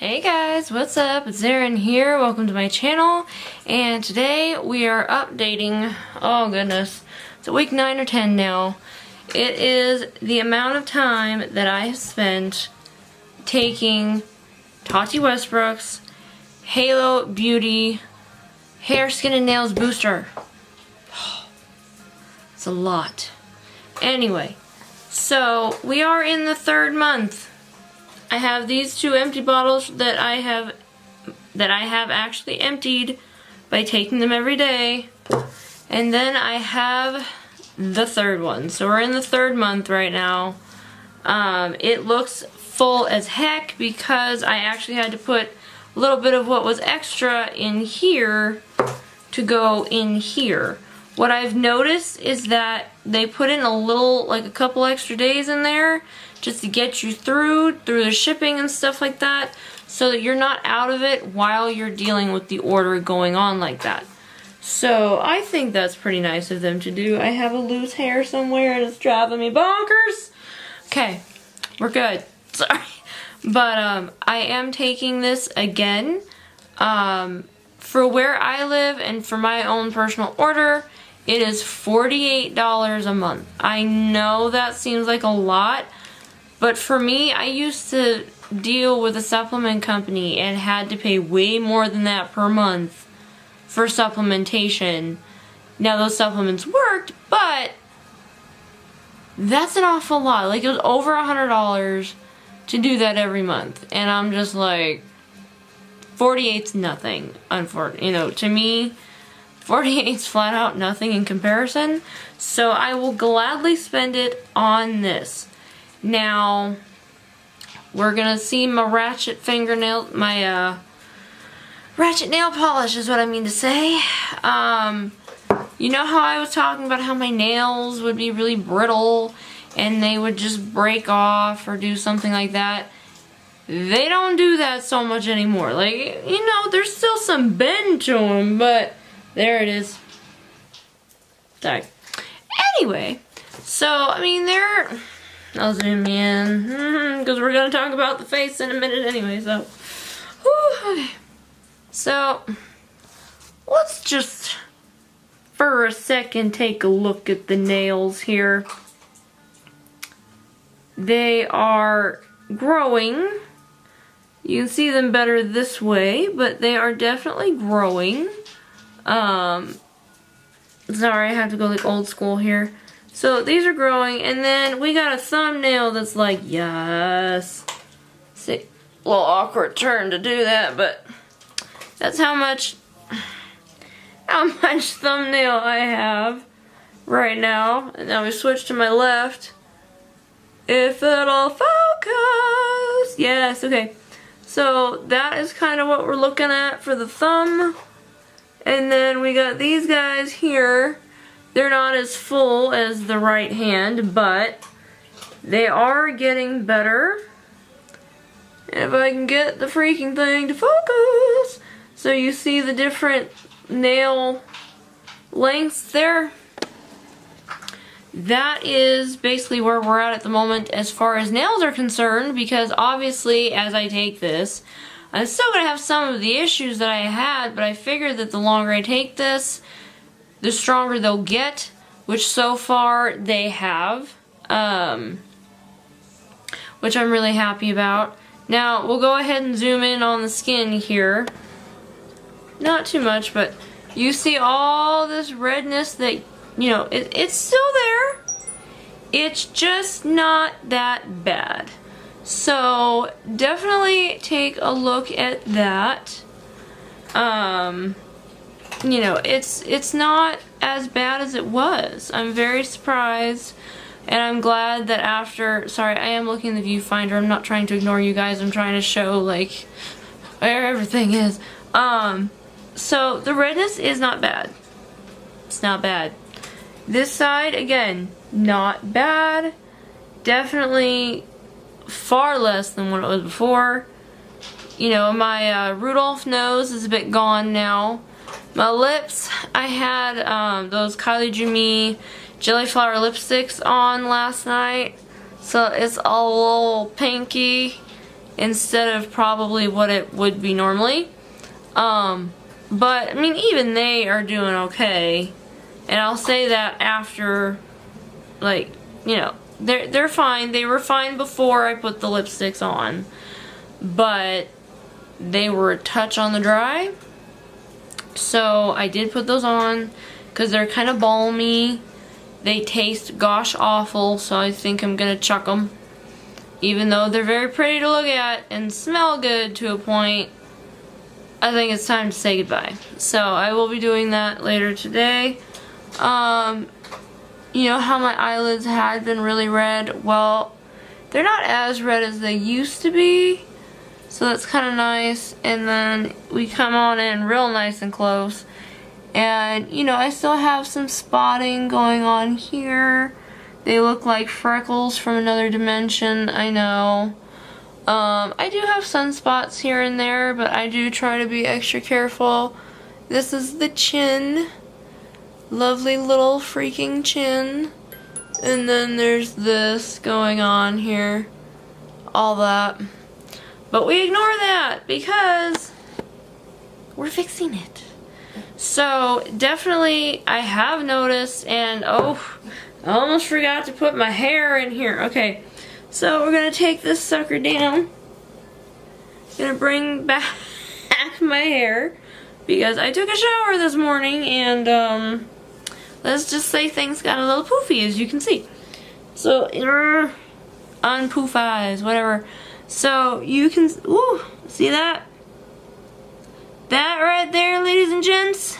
Hey guys, what's up? It's Erin here. Welcome to my channel. And today we are updating, oh goodness, it's week 9 or 10 now. It is the amount of time that I have spent taking Tati Westbrook's Halo Beauty Hair, Skin, and Nails Booster. It's a lot. Anyway, so we are in the 3rd month. I have these 2 empty bottles that I have actually emptied by taking them every day. And then I have the 3rd one. So we're in the 3rd month right now. It looks full as heck because I actually had to put a little bit of what was extra in here to go in here. What I've noticed is that they put in a couple extra days in there just to get you through the shipping and stuff like that, so that you're not out of it while you're dealing with the order going on like that. So I think that's pretty nice of them to do. I have a loose hair somewhere and it's driving me bonkers. Okay, we're good. Sorry. But I am taking this again. For where I live and for my own personal order, it is $48 a month. I know that seems like a lot, but for me, I used to deal with a supplement company and had to pay way more than that per month for supplementation. Now those supplements worked, but that's an awful lot. Like, it was over $100 to do that every month. And I'm just like, 48's nothing. To me, 48's flat out nothing in comparison. So I will gladly spend it on this. Now, we're gonna see my ratchet fingernail, my ratchet nail polish is what I mean to say. You know how I was talking about how my nails would be really brittle and they would just break off or do something like that? They don't do that so much anymore. Like, you know, there's still some bend to them, but there it is. Sorry. Anyway, so, I mean, I'll zoom in, because we're going to talk about the face in a minute anyway, so. Whew, okay. So, let's just, for a second, take a look at the nails here. They are growing. You can see them better this way, but they are definitely growing. Sorry, I have to go like old school here. So these are growing, and then we got a thumbnail that's like, yes. See, a little awkward turn to do that, but that's how much thumbnail I have right now. And now we switch to my left. If it'll focus. Yes, okay. So that is kind of what we're looking at for the thumb. And then we got these guys here. They're not as full as the right hand, but they are getting better. And if I can get the freaking thing to focus. So you see the different nail lengths there. That is basically where we're at the moment as far as nails are concerned, because obviously as I take this, I'm still going to have some of the issues that I had, but I figured that the longer I take this, the stronger they'll get, which so far they have, which I'm really happy about. Now, we'll go ahead and zoom in on the skin here. Not too much, but you see all this redness that, you know, it's still there. It's just not that bad. So, definitely take a look at that. You know, it's not as bad as it was. I'm very surprised, and I'm glad that after, sorry, I am looking at the viewfinder. I'm not trying to ignore you guys. I'm trying to show, like, where everything is. So the redness is not bad. It's not bad. This side, again, not bad. Definitely far less than what it was before. You know, my Rudolph nose is a bit gone now. My lips, I had those Kylie Jumi Jelly Flower lipsticks on last night, so it's a little pinky instead of probably what it would be normally. But, I mean, even they are doing okay. And I'll say that after, like, you know, they're fine. They were fine before I put the lipsticks on. But they were a touch on the dry. So I did put those on because they're kind of balmy. They taste gosh awful, so I think I'm going to chuck them. Even though they're very pretty to look at and smell good to a point, I think it's time to say goodbye. So I will be doing that later today. You know how my eyelids had been really red? Well, they're not as red as they used to be. So that's kind of nice. And then we come on in real nice and close. And, you know, I still have some spotting going on here. They look like freckles from another dimension, I know. I do have sunspots here and there, but I do try to be extra careful. This is the chin. Lovely little freaking chin. And then there's this going on here. All that. But we ignore that because we're fixing it. So definitely I have noticed, and oh, I almost forgot to put my hair in here. Okay, so we're gonna take this sucker down. Gonna bring back my hair because I took a shower this morning, and let's just say things got a little poofy, as you can see. So unpoof eyes, whatever. So you can, ooh, see that? That right there, ladies and gents,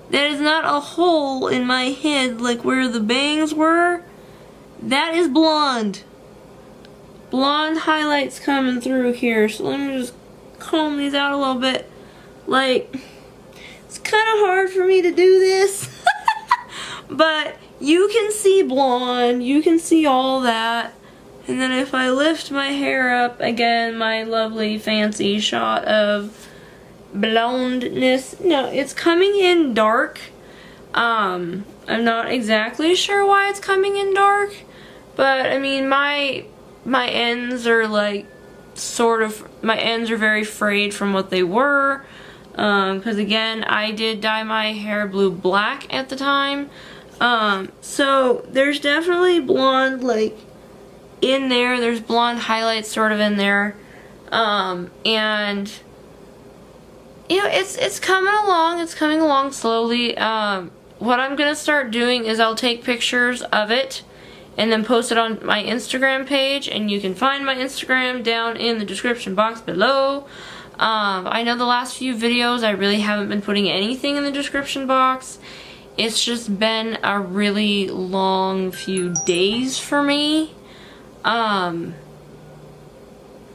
that is not a hole in my head like where the bangs were. That is blonde. Blonde highlights coming through here. So let me just comb these out a little bit. Like, it's kind of hard for me to do this. But you can see blonde. You can see all that. And then if I lift my hair up, again, my lovely fancy shot of blondness. No, it's coming in dark. I'm not exactly sure why it's coming in dark, but I mean my ends are like my ends are very frayed from what they were, because again I did dye my hair blue black at the time, so there's definitely blonde like in there. There's blonde highlights sort of in there, and you know, it's coming along. It's coming along slowly. What I'm gonna start doing is I'll take pictures of it and then post it on my Instagram page, and you can find my Instagram down in the description box below. I know the last few videos I really haven't been putting anything in the description box. It's just been a really long few days for me. I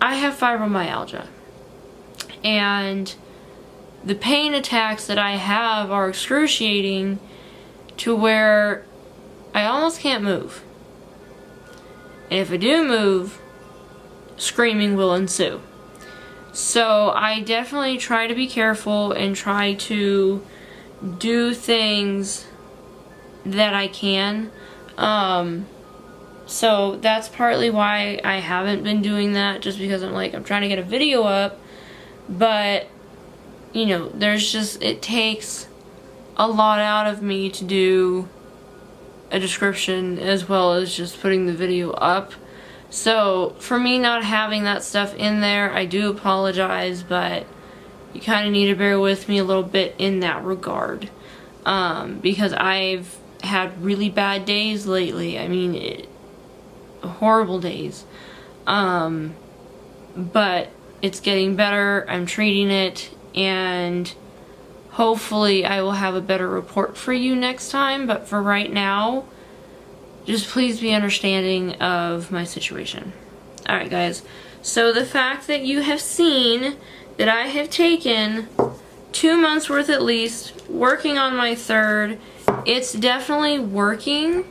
have fibromyalgia, and the pain attacks that I have are excruciating to where I almost can't move. And if I do move, screaming will ensue. So I definitely try to be careful and try to do things that I can. So that's partly why I haven't been doing that, just because I'm trying to get a video up, but you know, it takes a lot out of me to do a description as well as just putting the video up. So for me not having that stuff in there, I do apologize, but you kind of need to bear with me a little bit in that regard, because I've had really bad days lately. I mean, horrible days, but it's getting better. I'm treating it, and hopefully I will have a better report for you next time. But for right now, just please be understanding of my situation. Alright guys, so the fact that you have seen that I have taken 2 months worth at least, working on my third, it's definitely working.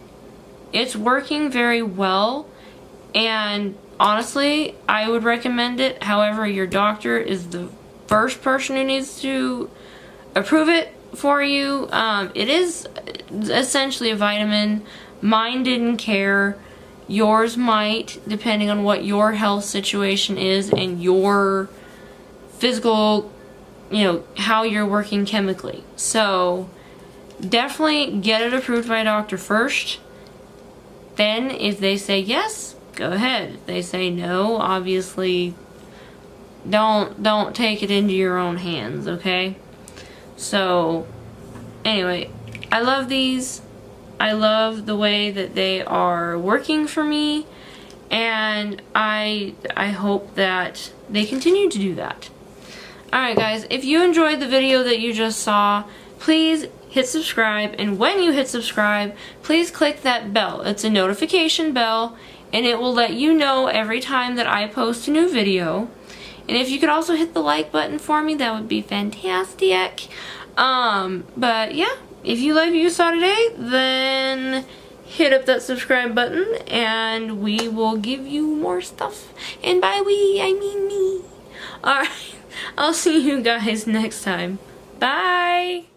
It's working very well, and honestly, I would recommend it. However, your doctor is the first person who needs to approve it for you. It is essentially a vitamin. Mine didn't care, Yours might, depending on what your health situation is and your physical, you know, how you're working chemically. So definitely get it approved by a doctor first. Then if they say yes, go ahead. If they say no, obviously don't take it into your own hands, okay? So anyway, I love these. I love the way that they are working for me, and I hope that they continue to do that. Alright guys, if you enjoyed the video that you just saw, please hit subscribe, and when you hit subscribe, please click that bell. It's a notification bell, and it will let you know every time that I post a new video. And if you could also hit the like button for me, that would be fantastic. But yeah, if you like what you saw today, then hit up that subscribe button and we will give you more stuff. And by we, I mean me. Alright, I'll see you guys next time. Bye!